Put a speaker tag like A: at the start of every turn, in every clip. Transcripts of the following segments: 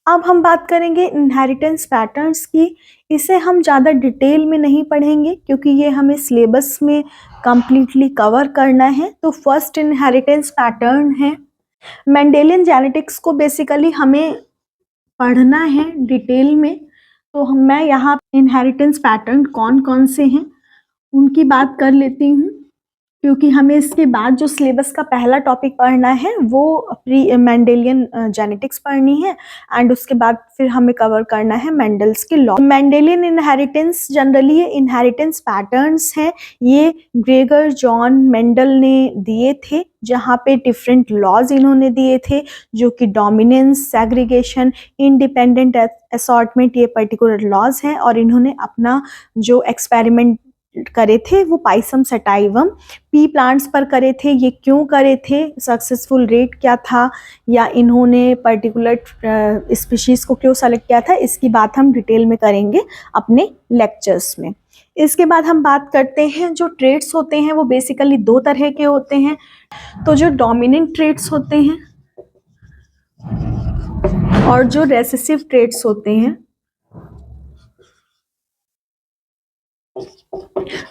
A: अब हम बात करेंगे इनहेरिटेंस पैटर्न्स की। इसे हम ज़्यादा डिटेल में नहीं पढ़ेंगे क्योंकि ये हमें सिलेबस में कंप्लीटली कवर करना है। तो फर्स्ट इनहेरिटेंस पैटर्न है मेंडेलियन जेनेटिक्स को बेसिकली हमें पढ़ना है डिटेल में। तो मैं यहाँ इनहेरिटेंस पैटर्न कौन कौन से हैं उनकी बात कर लेती हूँ, क्योंकि हमें इसके बाद जो सिलेबस का पहला टॉपिक पढ़ना है वो प्री मेंडेलियन जेनेटिक्स पढ़नी है एंड उसके बाद फिर हमें कवर करना है मेंडल्स के लॉ। मेंडेलियन इनहेरिटेंस जनरली ये इनहेरिटेंस पैटर्न्स हैं, ये ग्रेगर जॉन मेंडल ने दिए थे, जहाँ पे डिफरेंट लॉज इन्होंने दिए थे जो कि डोमिनेंस, सेग्रीगेशन, इंडिपेंडेंट असॉर्टमेंट, ये पर्टिकुलर लॉज हैं। और इन्होंने अपना जो एक्सपेरिमेंट करे थे वो पाइसम सटाइवम पी प्लांट्स पर करे थे। ये क्यों करे थे, सक्सेसफुल रेट क्या था, या इन्होंने पर्टिकुलर स्पीशीज़ को क्यों सेलेक्ट किया था, इसकी बात हम डिटेल में करेंगे अपने लेक्चर्स में। इसके बाद हम बात करते हैं जो ट्रेट्स होते हैं वो बेसिकली दो तरह के होते हैं। तो जो डोमिनेंट ट्रेट्स होते हैं और जो रेसेसिव ट्रेट्स होते हैं।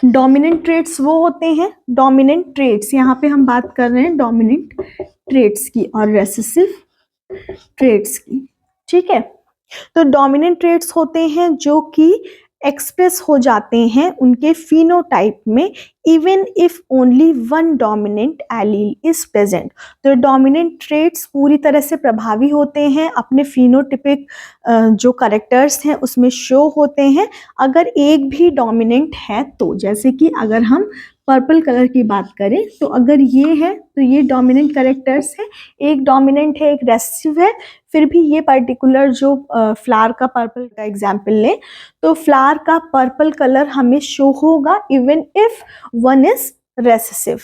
A: डोमिनेंट ट्रेट्स वो होते हैं, डोमिनेंट ट्रेट्स यहाँ पे हम बात कर रहे हैं डोमिनेंट ट्रेट्स की और रेसेसिव ट्रेट्स की, ठीक है। तो डोमिनेंट ट्रेट्स होते हैं जो कि एक्सप्रेस हो जाते हैं उनके फिनोटाइप में even if only one dominant allele is present. तो डोमिनेंट ट्रेट्स पूरी तरह से प्रभावी होते हैं, अपने फिनोटिपिक जो कैरेक्टर्स हैं उसमें शो होते हैं अगर एक भी डोमिनेंट है तो। जैसे कि अगर हम पर्पल कलर की बात करें तो अगर ये है तो ये डोमिनेंट कैरेक्टर्स है, एक डोमिनेंट है एक रेसेसिव है, फिर भी ये पर्टिकुलर जो फ्लावर का पर्पल का एग्जाम्पल लें तो फ्लावर का पर्पल कलर हमें शो होगा even if one is recessive.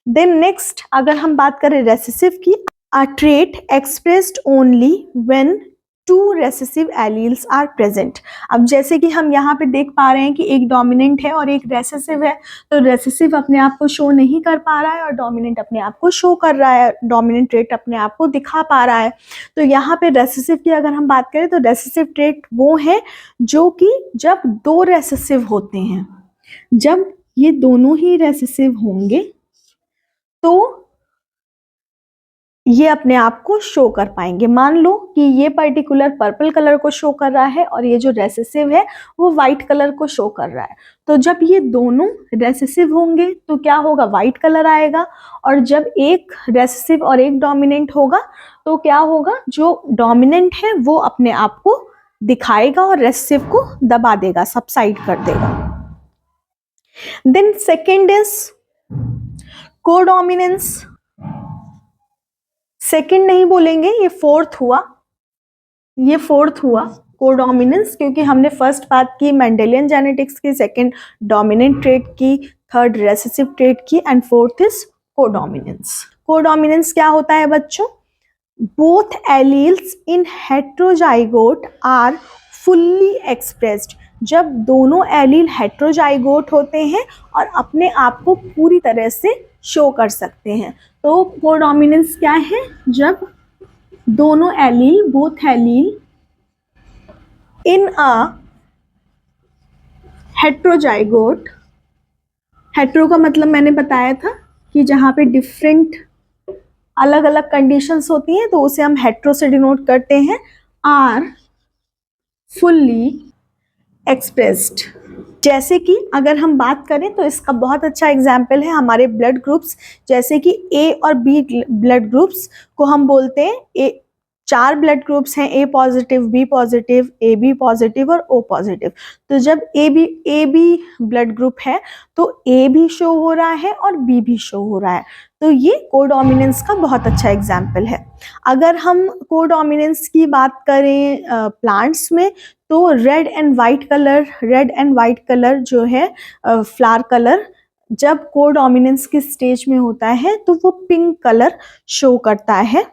A: Then next अगर हम बात करें रेसेसिव की, a trait expressed only when two recessive alleles are present. अब जैसे कि हम यहाँ पे देख पा रहे हैं कि एक डोमिनेंट है और एक रेसेसिव है, तो रेसेसिव अपने आप को शो नहीं कर पा रहा है और डोमिनेंट अपने आप को शो कर रहा है, डोमिनेंट ट्रेट अपने आप को दिखा पा रहा है। तो यहाँ पे रेसेसिव की अगर हम बात करें तो रेसेसिव ट्रेट वो है जो कि जब दो रेसेसिव होते हैं, जब ये दोनों ही रेसेसिव होंगे तो ये अपने आप को शो कर पाएंगे। मान लो कि ये पर्टिकुलर पर्पल कलर को शो कर रहा है और ये जो रेसेसिव है वो वाइट कलर को शो कर रहा है, तो जब ये दोनों रेसेसिव होंगे तो क्या होगा, वाइट कलर आएगा। और जब एक रेसेसिव और एक डोमिनेंट होगा तो क्या होगा, जो डोमिनेंट है वो अपने आप को दिखाएगा और रेसेसिव को दबा देगा, सबसाइड कर देगा। Then second is codominance. Second नहीं बोलेंगे, ये फोर्थ हुआ, ये फोर्थ हुआ कोडोमिनेंस, क्योंकि हमने फर्स्ट बात की मेंडेलियन जेनेटिक्स की, सेकंड डोमिनेंट ट्रेट की, थर्ड रेसेसिव ट्रेट की and fourth is codominance. Codominance क्या होता है बच्चों, both alleles in heterozygote are fully expressed. जब दोनों एलील हेट्रोजाइगोट होते हैं और अपने आप को पूरी तरह से शो कर सकते हैं। तो कोडोमिनेंस क्या है, जब दोनों एलील, बोथ एलील इन अ हेट्रोजाइगोट, हेट्रो का मतलब मैंने बताया था कि जहाँ पे डिफरेंट अलग अलग कंडीशंस होती हैं तो उसे हम हेट्रो से डिनोट करते हैं, आर फुल्ली एक्सप्रेस्ड। जैसे कि अगर हम बात करें तो इसका बहुत अच्छा एग्जाम्पल है हमारे ब्लड ग्रुप्स, जैसे कि ए और बी ब्लड ग्रुप्स को हम बोलते हैं, चार ब्लड ग्रुप्स हैं, A positive, B positive, A B positive और ओ पॉजिटिव। तो जब ए बी ब्लड ग्रुप है तो ए भी शो हो रहा है और बी भी शो हो रहा है, तो ये कोडोमिनेंस का बहुत अच्छा एग्जाम्पल है। अगर हम कोडोमिनेंस की बात करें प्लांट्स में तो रेड एंड वाइट कलर जो है फ्लावर कलर, जब कोडोमिनेंस के स्टेज में होता है तो वो पिंक कलर शो करता है।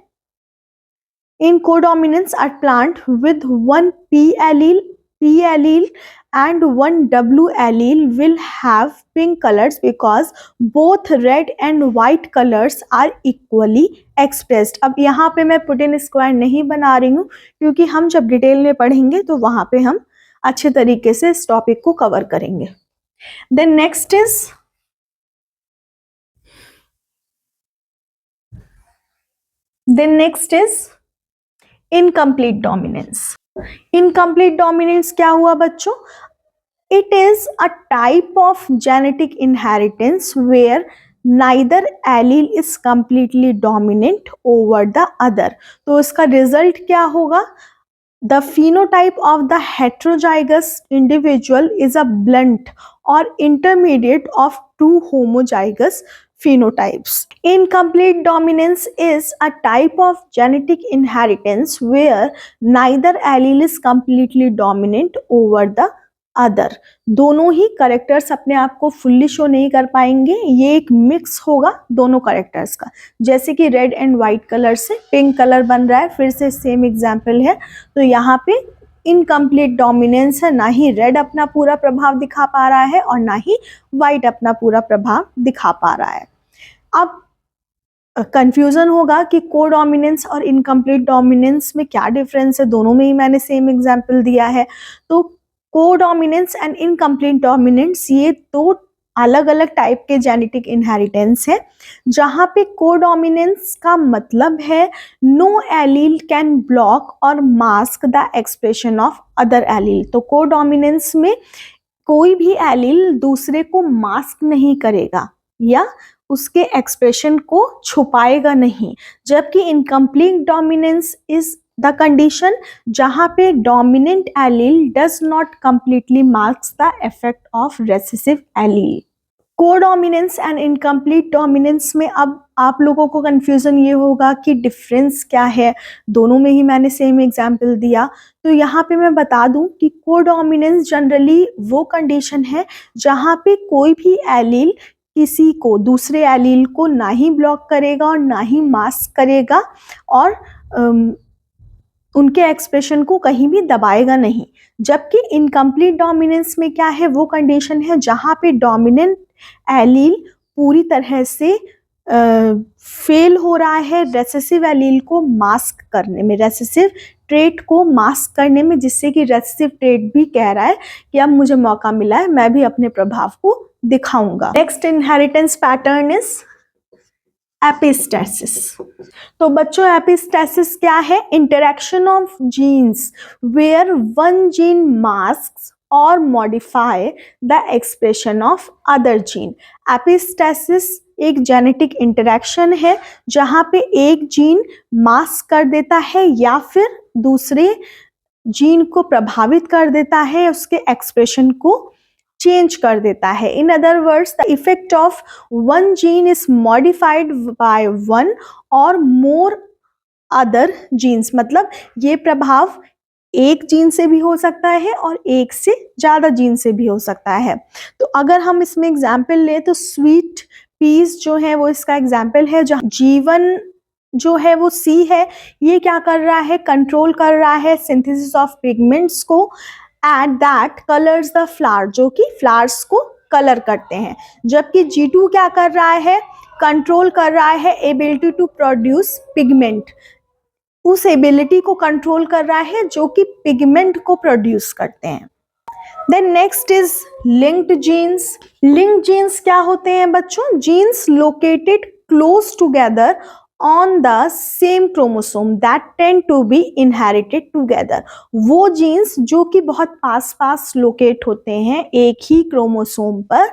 A: In codominance are plant with one P allele P allele and one W allele will have pink colors because both red and white colors are equally expressed. अब यहाँ पे मैं पुट इन स्क्वायर नहीं बना रही हूँ क्योंकि हम जब डिटेल में पढ़ेंगे तो वहां पे हम अच्छे तरीके से इस टॉपिक को कवर करेंगे. Then next is incomplete dominance. Incomplete dominance क्या हुआ बच्चों? It is a type of genetic inheritance where neither allele is completely dominant over the other. तो इसका रिजल्ट क्या होगा? The phenotype of the heterozygous individual is a blunt or intermediate of two homozygous phenotypes. Incomplete dominance is a type of genetic inheritance where neither allele is completely dominant over the other. दोनों ही characters अपने आप को fully show नहीं कर पाएंगे, ये एक mix होगा दोनों करेक्टर्स का. जैसे कि रेड एंड व्हाइट कलर से पिंक कलर बन रहा है, फिर से सेम एग्जांपल है. तो यहाँ पे इनकम्प्लीट डोमिनेंस है, ना ही रेड अपना पूरा प्रभाव दिखा पा रहा है और ना ही व्हाइट अपना पूरा प्रभाव दिखा पा रहा है. अब कंफ्यूजन होगा कि कोडोमिनेंस और इनकम्प्लीट डोमिनेंस में क्या डिफरेंस है, दोनों में ही मैंने सेम एग्जांपल दिया है. तो कोडोमिनेंस एंड इनकम्प्लीट डोमिनेंस ये दो अलग अलग टाइप के जेनेटिक इनहेरिटेंस है. जहां पे कोडोमिनेंस का मतलब है नो एलील कैन ब्लॉक और mask the expression of other allele. तो कोडोमिनेंस में कोई भी एलील दूसरे को मास्क नहीं करेगा या उसके एक्सप्रेशन को छुपाएगा नहीं. जबकि incomplete dominance is the condition जहां पे dominant allele does not completely mask the effect of recessive allele. Codominance and incomplete dominance में अब आप लोगों को कंफ्यूजन ये होगा कि डिफरेंस क्या है. दोनों में ही मैंने सेम एग्जांपल दिया. तो यहाँ पे मैं बता दूं कि कोडोमिनेंस जनरली वो कंडीशन है जहां पे कोई भी एलील किसी को दूसरे एलील को ना ही ब्लॉक करेगा और ना ही मास्क करेगा और उनके एक्सप्रेशन को कहीं भी दबाएगा नहीं. जबकि इनकम्प्लीट डोमिनेंस में क्या है, वो कंडीशन है जहां पे डोमिनेंट एलील पूरी तरह से फेल हो रहा है रेसेसिव एलील को मास्क करने में, रेसेसिव ट्रेट को मास्क करने में, जिससे कि रेसेसिव ट्रेट भी कह रहा है कि अब मुझे मौका मिला है, मैं भी अपने प्रभाव को दिखाऊंगा. Next inheritance pattern is epistasis. तो बच्चों एपिस्टेसिस क्या है? Interaction of genes where one gene masks और modify the expression of other gene. Epistasis एक जेनेटिक इंटरेक्शन है जहां पे एक जीन मास्क कर देता है या फिर दूसरे जीन को प्रभावित कर देता है, उसके एक्सप्रेशन को चेंज कर देता है. In other words the effect of one gene is modified by one और मोर अदर जीन्स. मतलब ये प्रभाव एक जीन से भी हो सकता है और एक से ज्यादा जीन से भी हो सकता है. तो अगर हम इसमें एग्जाम्पल ले तो स्वीट पीस जो है वो इसका एग्जाम्पल है. जहाँ जीवन जो है वो सी है, ये क्या कर रहा है? कंट्रोल कर रहा है सिंथेसिस ऑफ पिगमेंट्स को at that colours the flower, जो कि फ्लावर्स को कलर करते हैं. जबकि G2 क्या कर रहा है? कंट्रोल कर रहा है एबिलिटी टू प्रोड्यूस पिगमेंट, उस एबिलिटी को कंट्रोल कर रहा है जो कि पिगमेंट को प्रोड्यूस करते हैं. Then next is linked genes. Linked genes क्या होते हैं बच्चों? Genes located close together on the same chromosome that tend to be inherited together. वो जीन्स जो कि बहुत पास पास लोकेट होते हैं एक ही क्रोमोसोम पर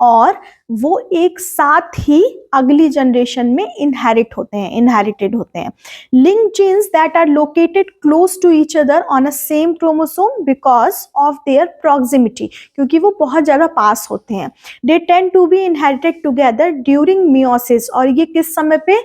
A: और वो एक साथ ही अगली जनरेशन में इनहेरिटेड होते हैं. Linked genes that are located close to each other on a same chromosome because of their proximity, क्योंकि वो बहुत ज्यादा पास होते हैं. They tend to be inherited together during meiosis. और ये किस समय पे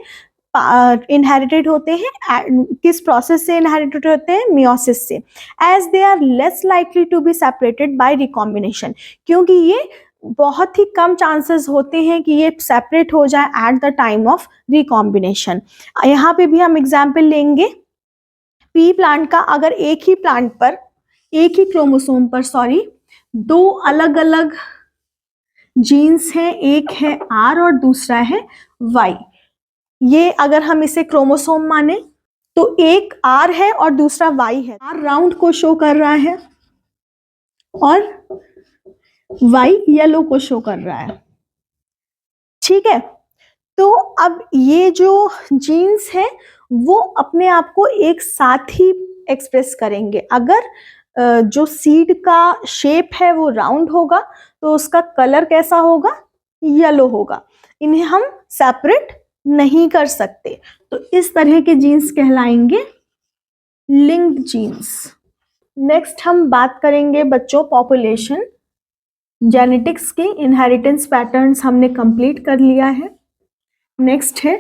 A: इनहेरिटेड होते हैं? किस प्रोसेस से इनहेरिटेड होते हैं? मियोसिस से. As they are less likely to be separated by recombination, क्योंकि ये बहुत ही कम चांसेस होते हैं कि ये सेपरेट हो जाए at the time of recombination. यहाँ पे भी हम एग्जाम्पल लेंगे पी प्लांट का. अगर एक ही प्लांट पर एक ही क्रोमोसोम पर दो अलग अलग जीन्स हैं, एक है आर और दूसरा है वाई। ये अगर हम इसे क्रोमोसोम माने तो एक आर है और दूसरा वाई है। आर राउंड को शो कर रहा है और वाई येलो को शो कर रहा है, ठीक है। तो अब ये जो जीन्स है वो अपने आप को एक साथ ही एक्सप्रेस करेंगे। अगर जो सीड का शेप है वो राउंड होगा तो उसका कलर कैसा होगा, येलो होगा। इन्हें हम सेपरेट नहीं कर सकते, तो इस तरह के जीन्स कहलाएंगे लिंक्ड जीन्स। नेक्स्ट हम बात करेंगे बच्चों पॉपुलेशन जेनेटिक्स के। इनहेरिटेंस पैटर्न्स हमने कंप्लीट कर लिया है। नेक्स्ट है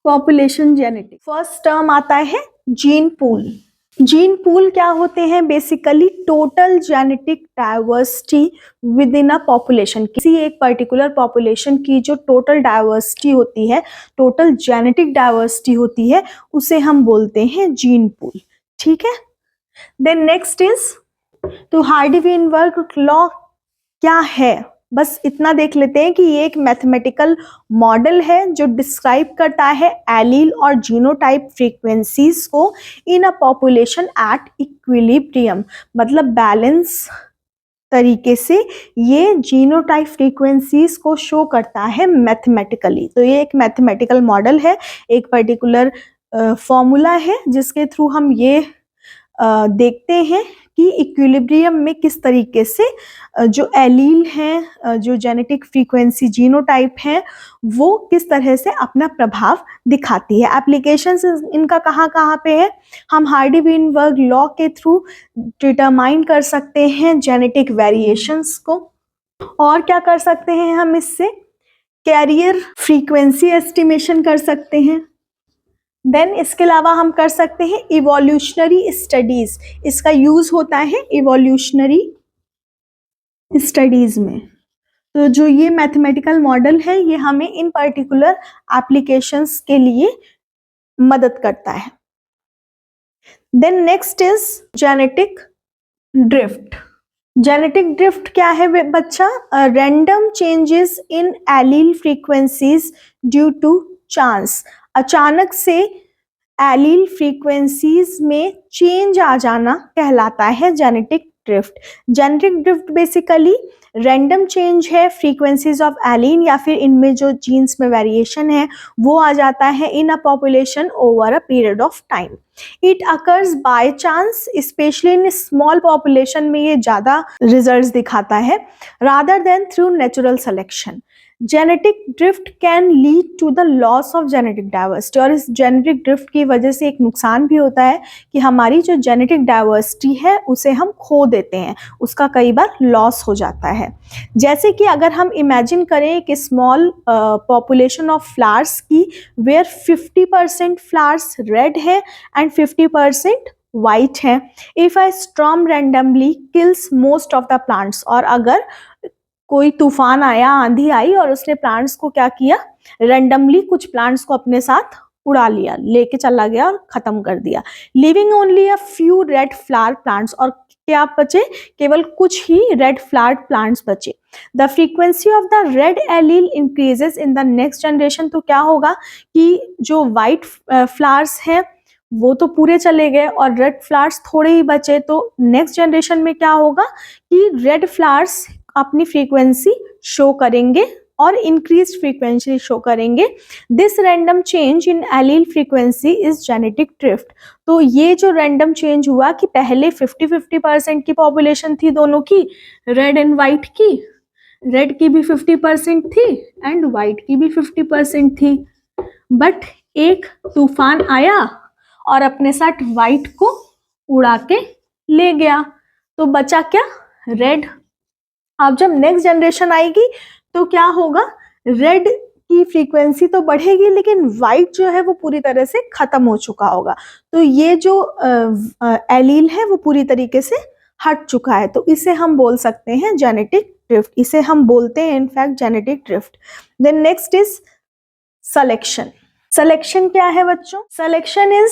A: पॉपुलेशन जेनेटिक्स। फर्स्ट टर्म आता है जीन पूल। जीन पूल क्या होते हैं? Basically total genetic diversity with in a population. किसी एक पर्टिकुलर पॉपुलेशन की जो टोटल डाइवर्सिटी होती है, टोटल जेनेटिक डाइवर्सिटी होती है, उसे हम बोलते हैं जीन पूल, ठीक है। देन नेक्स्ट इज तो हार्डी-वेनबर्ग लॉ क्या है? बस इतना देख लेते हैं कि ये एक मैथमेटिकल मॉडल है जो डिस्क्राइब करता है एलील और जीनोटाइप फ्रीक्वेंसीज को इन अ पॉपुलेशन एट इक्विलिब्रियम, मतलब बैलेंस तरीके से ये जीनोटाइप फ्रीक्वेंसीज को शो करता है मैथमेटिकली। तो ये एक मैथमेटिकल मॉडल है, एक पर्टिकुलर फॉर्मूला है जिसके थ्रू हम ये देखते हैं कि इक्विलिब्रियम में किस तरीके से जो एलील हैं, जो जेनेटिक फ्रीक्वेंसी जीनोटाइप हैं, वो किस तरह से अपना प्रभाव दिखाती है। एप्लीकेशंस इनका कहाँ कहाँ पे है? हम हार्डी-वेनबर्ग लॉ के थ्रू डिटरमाइन कर सकते हैं जेनेटिक वेरिएशंस को। और क्या कर सकते हैं हम इससे? कैरियर फ्रीक्वेंसी एस्टिमेशन कर सकते हैं। देन इसके अलावा हम कर सकते हैं इवोल्यूशनरी स्टडीज। इसका यूज होता है इवोल्यूशनरी स्टडीज में। तो जो ये मैथमेटिकल मॉडल है ये हमें इन पर्टिकुलर एप्लीकेशंस के लिए मदद करता है। Then next is genetic drift. Genetic drift क्या है बच्चा? Random changes in allele frequencies due to chance. अचानक से एलील फ्रीक्वेंसीज में चेंज आ जाना कहलाता है genetic drift. Genetic drift basically random change है फ्रीक्वेंसीज ऑफ एलीन, या फिर इनमें जो जीन्स में वेरिएशन है वो आ जाता है in a population over a period of time. It occurs by chance, specially in small population में ये ज्यादा रिजल्ट्स दिखाता है, rather than through natural selection. Genetic drift can lead to the loss of genetic diversity, और इस genetic drift की वजह से एक नुकसान भी होता है कि हमारी जो जेनेटिक डाइवर्सिटी है उसे हम खो देते हैं, उसका कई बार लॉस हो जाता है। जैसे कि अगर हम इमेजिन करें कि स्मॉल पॉपुलेशन ऑफ फ्लावर्स की वेयर 50% फ्लावर्स रेड है एंड 50% वाइट है। If a storm randomly kills most of the plants, और अगर कोई तूफान आया, आंधी आई और उसने प्लांट्स को क्या किया? रैंडमली कुछ प्लांट्स को अपने साथ उड़ा लिया, लेके चला गया और खत्म कर दिया। Living only a few red flower plants, और क्या बचे? केवल कुछ ही रेड फ्लावर प्लांट्स बचे। The frequency of the red allele increases in the next generation. तो क्या होगा कि जो वाइट फ्लावर्स हैं वो तो पूरे चले गए और रेड फ्लावर्स थोड़े ही बचे, तो नेक्स्ट जनरेशन में क्या होगा कि रेड फ्लावर्स अपनी फ्रीक्वेंसी शो करेंगे और इंक्रीज फ्रीक्वेंसी शो करेंगे। This random change in allele frequency is genetic drift. तो ये जो रैंडम चेंज हुआ कि पहले 50-50% की पॉपुलेशन थी दोनों की, रेड एंड वाइट की, रेड की भी 50% थी एंड वाइट की भी 50% थी, बट एक तूफान आया और अपने साथ वाइट को उड़ा के ले गया, तो बचा क्या? रेड। अब जब नेक्स्ट जनरेशन आएगी तो क्या होगा? रेड की फ्रीक्वेंसी तो बढ़ेगी लेकिन वाइट जो है वो पूरी तरह से खत्म हो चुका होगा। तो ये जो एलील है वो पूरी तरीके से हट चुका है, तो इसे हम बोल सकते हैं जेनेटिक ड्रिफ्ट। इसे हम बोलते हैं in fact genetic drift. Then next is selection. Selection क्या है बच्चों? Selection is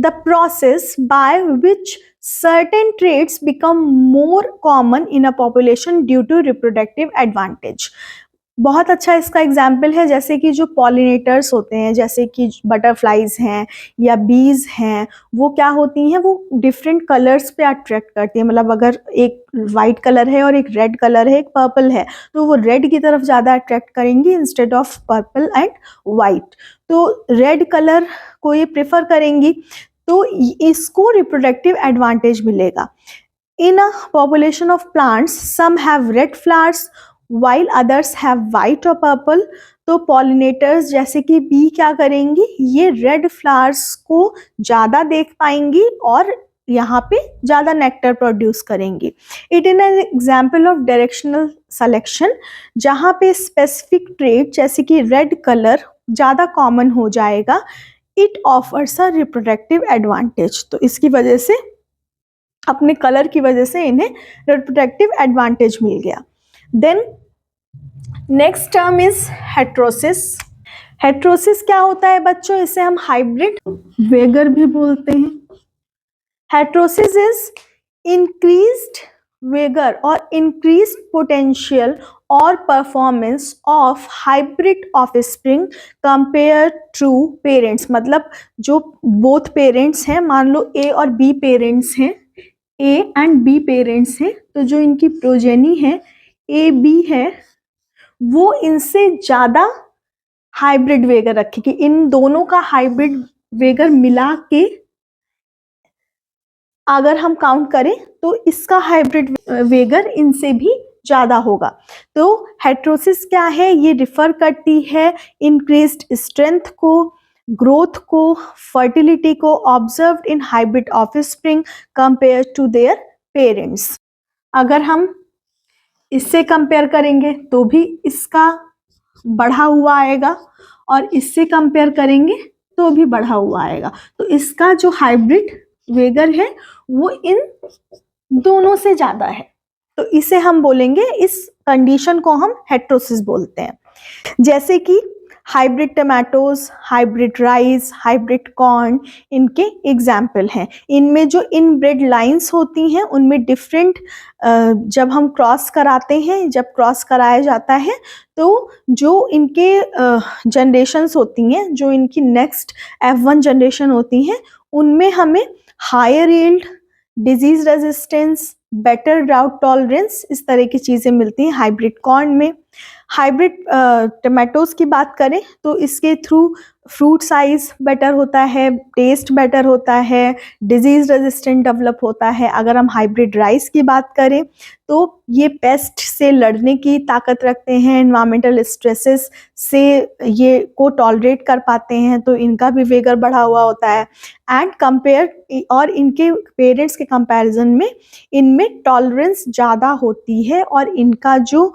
A: the process by which certain traits become more common in a population due to reproductive advantage. बहुत अच्छा इसका एग्जाम्पल है, जैसे कि जो पॉलिनेटर्स होते हैं, जैसे कि बटरफ्लाइज हैं या बीज हैं, वो क्या होती हैं, वो डिफरेंट कलर्स पे अट्रैक्ट करती हैं. मतलब अगर एक वाइट कलर है और एक रेड कलर है, एक पर्पल है, तो वो रेड की तरफ ज़्यादा अट्रैक्ट करेंगी instead of purple and white. तो रेड कलर को ये प्रेफर करेंगी, तो इसको रिप्रोडक्टिव एडवांटेज मिलेगा. In a population of plants some have red flowers while others have white और पर्पल. तो पॉलिनेटर्स जैसे कि बी क्या करेंगी, ये रेड फ्लावर्स को ज़्यादा देख पाएंगी और यहाँ पे ज़्यादा नेक्टर प्रोड्यूस करेंगी. It is an example of directional selection, जहाँ पे स्पेसिफिक ट्रेट जैसे कि रेड कलर ज़्यादा कॉमन हो जाएगा. It offers a reproductive advantage. तो इसकी वजह से, अपने कलर की वजह से इन्हें रिप्रोडक्टिव एडवांटेज मिल गया. Then next term is heterosis. Heterosis क्या होता है बच्चों? इसे हम हाइब्रिड वेगर भी बोलते हैं. हेट्रोसिस इज इंक्रीज्ड वेगर और इंक्रीज्ड पोटेंशियल और performance of hybrid offspring compare to parents. मतलब जो बोथ पेरेंट्स हैं, मान लो ए और बी पेरेंट्स हैं, ए एंड बी पेरेंट्स हैं, तो जो इनकी प्रोजेनी है ए बी है, वो इनसे ज्यादा हाइब्रिड वेगर रखेगी. इन दोनों का हाइब्रिड वेगर मिला के अगर हम काउंट करें तो इसका हाइब्रिड वेगर इनसे भी ज्यादा होगा. तो हेट्रोसिस क्या है? ये रिफर करती है इंक्रीज्ड स्ट्रेंथ को, ग्रोथ को, फर्टिलिटी को observed in hybrid offspring compare to their parents. अगर हम इससे कंपेयर करेंगे तो भी इसका बढ़ा हुआ आएगा, और इससे कंपेयर करेंगे तो भी बढ़ा हुआ आएगा. तो इसका जो हाइब्रिड वेगर है वो इन दोनों से ज्यादा है. तो इसे हम बोलेंगे, इस कंडीशन को हम हेट्रोसिस बोलते हैं. जैसे कि hybrid tomatoes, hybrid rice, hybrid corn इनके एग्जाम्पल हैं. इनमें जो इनब्रेड लाइंस होती हैं उनमें डिफरेंट, जब हम क्रॉस कराते हैं, जब क्रॉस कराया जाता है तो जो इनके जनरेशन्स होती हैं, जो इनकी नेक्स्ट F1 जनरेशन होती हैं, उनमें हमें higher yield, disease resistance, better drought tolerance, इस तरह की चीज़ें मिलती हैं हाइब्रिड कॉर्न में. हाइब्रिड टमाटोज की बात करें तो इसके थ्रू फ्रूट साइज बेटर होता है, टेस्ट बेटर होता है, डिजीज रेजिस्टेंट डेवलप होता है. अगर हम हाइब्रिड राइस की बात करें तो ये पेस्ट से लड़ने की ताकत रखते हैं, एनवायरमेंटल स्ट्रेसेस से ये को टॉलरेट कर पाते हैं, तो इनका भी वेगर बढ़ा हुआ होता है. एंड कंपेयर, और इनके पेरेंट्स के कंपैरिजन में इनमें टॉलरेंस ज़्यादा होती है और इनका जो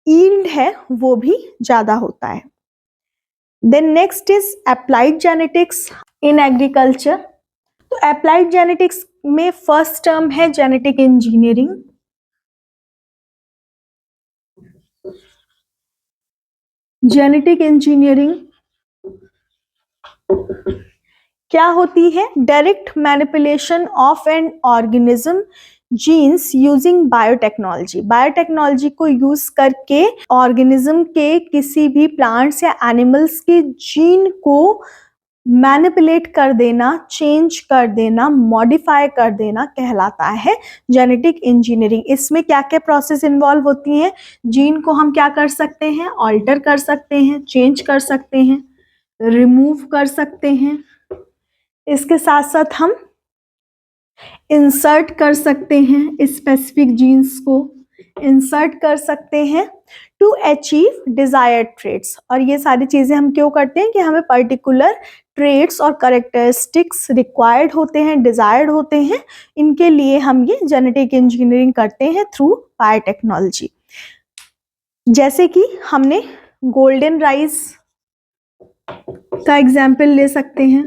A: यील्ड है वो भी ज़्यादा होता है. Then next is applied genetics in agriculture. तो अप्लाइड जेनेटिक्स में फर्स्ट टर्म है जेनेटिक इंजीनियरिंग. जेनेटिक इंजीनियरिंग क्या होती है? Direct manipulation of an organism genes using biotechnology. Biotechnology को यूज करके ऑर्गेनिज्म के किसी भी प्लांट्स या एनिमल्स के जीन को मैनिपुलेट कर देना, चेंज कर देना, मॉडिफाई कर देना कहलाता है जेनेटिक इंजीनियरिंग. इसमें क्या क्या प्रोसेस इन्वॉल्व होती हैं? जीन को हम क्या कर सकते हैं? ऑल्टर कर सकते हैं, चेंज कर सकते हैं, रिमूव कर सकते हैं. इसके साथ साथ हम इंसर्ट कर सकते हैं, स्पेसिफिक जीन्स को इंसर्ट कर सकते हैं टू अचीव डिजायर्ड ट्रेट्स. और ये सारी चीजें हम क्यों करते हैं? कि हमें पर्टिकुलर ट्रेट्स और कैरेक्टरिस्टिक्स रिक्वायर्ड होते हैं, डिजायर्ड होते हैं, इनके लिए हम ये जेनेटिक इंजीनियरिंग करते हैं थ्रू बायोटेक्नोलॉजी. जैसे कि हमने गोल्डन राइस का एग्जाम्पल ले सकते हैं.